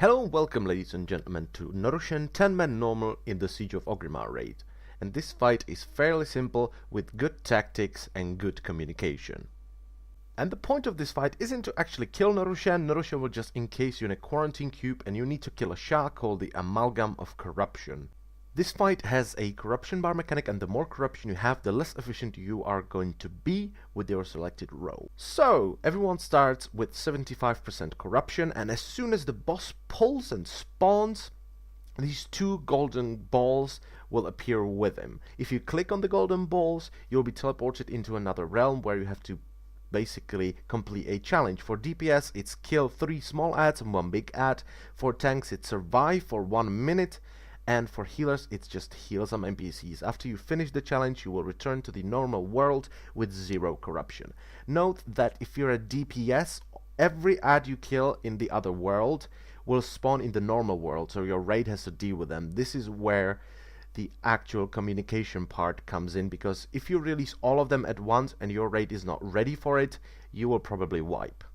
Hello and welcome, ladies and gentlemen, to Norushen 10-man normal in the Siege of Orgrimmar raid. And this fight is fairly simple with good tactics and good communication. And the point of this fight isn't to actually kill Norushen. Norushen will just encase you in a quarantine cube and you need to kill a shark called the Amalgam of Corruption. This fight has a corruption bar mechanic, and the more corruption you have, the less efficient you are going to be with your selected role. So, everyone starts with 75% corruption, and as soon as the boss pulls and spawns, these two golden balls will appear with him. If you click on the golden balls, you'll be teleported into another realm where you have to basically complete a challenge. For DPS, it's kill 3 small ads and 1 big ad. For tanks, it's survive for 1 minute. And for healers, it's just heal some NPCs. After you finish the challenge, you will return to the normal world with 0 corruption. Note that if you're a DPS, every ad you kill in the other world will spawn in the normal world, so your raid has to deal with them. This is where the actual communication part comes in, because if you release all of them at once and your raid is not ready for it, you will probably wipe.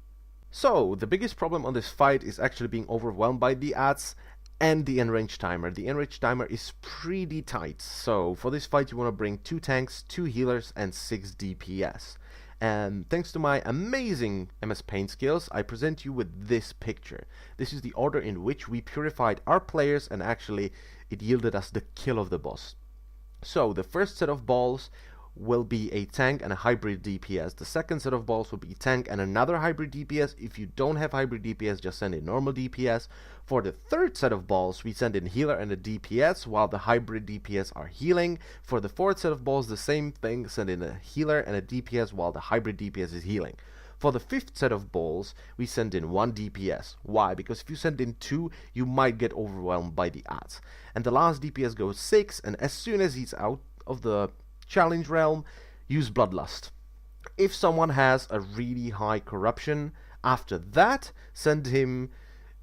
So, the biggest problem on this fight is actually being overwhelmed by the ads and the enraged timer. The enraged timer is pretty tight, so for this fight you want to bring 2 tanks, 2 healers and 6 DPS. And thanks to my amazing MS Paint skills, I present you with this picture. This is the order in which we purified our players, and actually it yielded us the kill of the boss. So the first set of balls will be a tank and a hybrid DPS. The second set of balls will be tank and another hybrid DPS. If you don't have hybrid DPS, just send in normal DPS. For the third set of balls, we send in healer and a DPS, while the hybrid DPS are healing. For the fourth set of balls, the same thing, send in a healer and a DPS, while the hybrid DPS is healing. For the fifth set of balls, we send in 1 DPS. Why? Because if you send in 2, you might get overwhelmed by the ads. And the last DPS goes 6, and as soon as he's out of the challenge realm, use Bloodlust. If someone has a really high corruption, after that, send him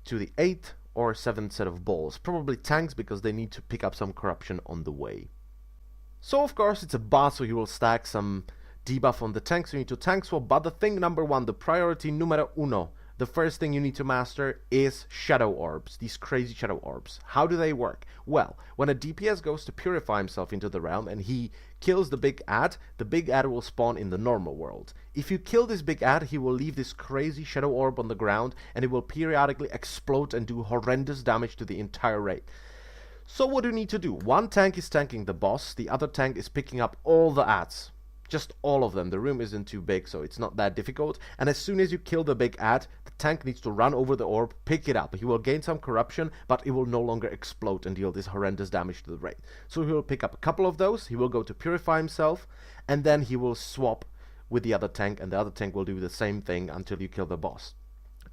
to the 8th or 7th set of balls. Probably tanks, because they need to pick up some corruption on the way. So of course it's a boss, so you will stack some debuff on the tanks. You need to tank swap, but the thing number 1, the priority numero uno, the first thing you need to master is shadow orbs, these crazy shadow orbs. How do they work? Well, when a DPS goes to purify himself into the realm and he kills the big ad will spawn in the normal world. If you kill this big ad, he will leave this crazy shadow orb on the ground, and it will periodically explode and do horrendous damage to the entire raid. So what do you need to do? One tank is tanking the boss, the other tank is picking up all the ads. Just all of them. The room isn't too big, so it's not that difficult. And as soon as you kill the big ad, the tank needs to run over the orb, pick it up. He will gain some corruption, but it will no longer explode and deal this horrendous damage to the raid. So he will pick up a couple of those, he will go to purify himself, and then he will swap with the other tank, and the other tank will do the same thing until you kill the boss.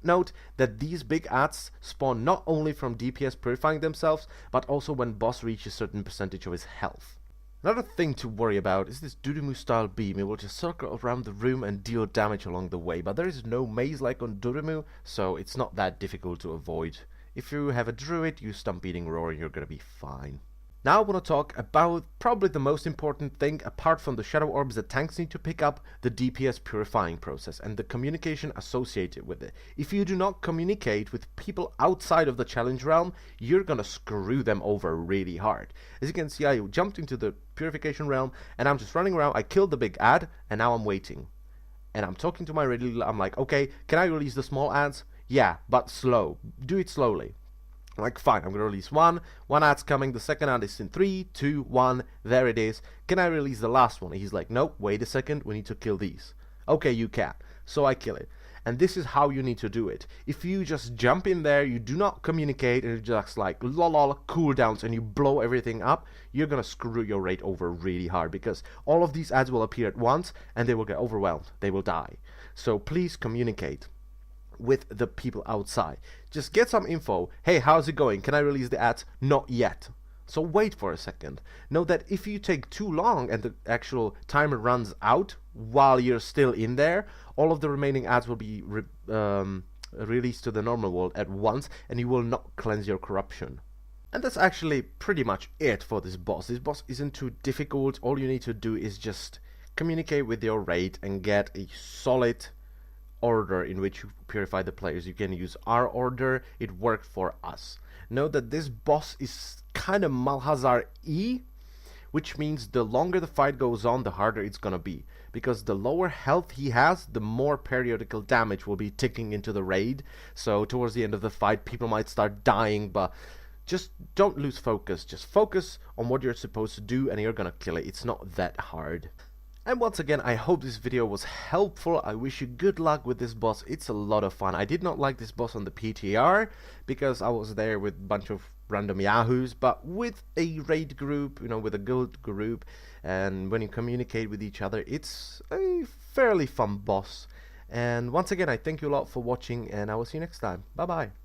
Note that these big ads spawn not only from DPS purifying themselves, but also when boss reaches a certain percentage of his health. Another thing to worry about is this Durumu style beam. It will just circle around the room and deal damage along the way, but there is no maze like on Durumu, so it's not that difficult to avoid. If you have a druid, use Stampeding Roar and you're gonna be fine. Now I want to talk about probably the most important thing, apart from the shadow orbs that tanks need to pick up, the DPS purifying process and the communication associated with it. If you do not communicate with people outside of the challenge realm, you're gonna screw them over really hard. As you can see, I jumped into the purification realm and I'm just running around. I killed the big ad and now I'm waiting. And I'm talking to my raid leader. I'm like, okay, can I release the small ads? Yeah, but slow. Do it slowly. I'm like, fine, I'm gonna release one ad's coming, the second ad is in 3, 2, 1, there it is. Can I release the last one? And he's like, nope, wait a second, we need to kill these. Okay, you can. So I kill it. And this is how you need to do it. If you just jump in there, you do not communicate, and you're just like lol cooldowns and you blow everything up, you're gonna screw your raid over really hard, because all of these ads will appear at once and they will get overwhelmed. They will die. So please communicate with the people outside. Just get some info. Hey, how's it going? Can I release the ads? Not yet. So wait for a second. Know that if you take too long and the actual timer runs out while you're still in there, all of the remaining ads will be released to the normal world at once, and you will not cleanse your corruption. And that's actually pretty much it for this boss. This boss isn't too difficult. All you need to do is just communicate with your raid and get a solid order in which you purify the players. You can use our order. It worked for us. Note that this boss is kind of Malhazar-y, which means the longer the fight goes on, the harder it's gonna be. Because the lower health he has, the more periodical damage will be ticking into the raid. So towards the end of the fight, people might start dying, but just don't lose focus. Just focus on what you're supposed to do and you're gonna kill it. It's not that hard. And once again, I hope this video was helpful. I wish you good luck with this boss. It's a lot of fun. I did not like this boss on the PTR because I was there with a bunch of random yahoos, but with a raid group, you know, with a good group, and when you communicate with each other, it's a fairly fun boss. And once again, I thank you a lot for watching, and I will see you next time. Bye bye.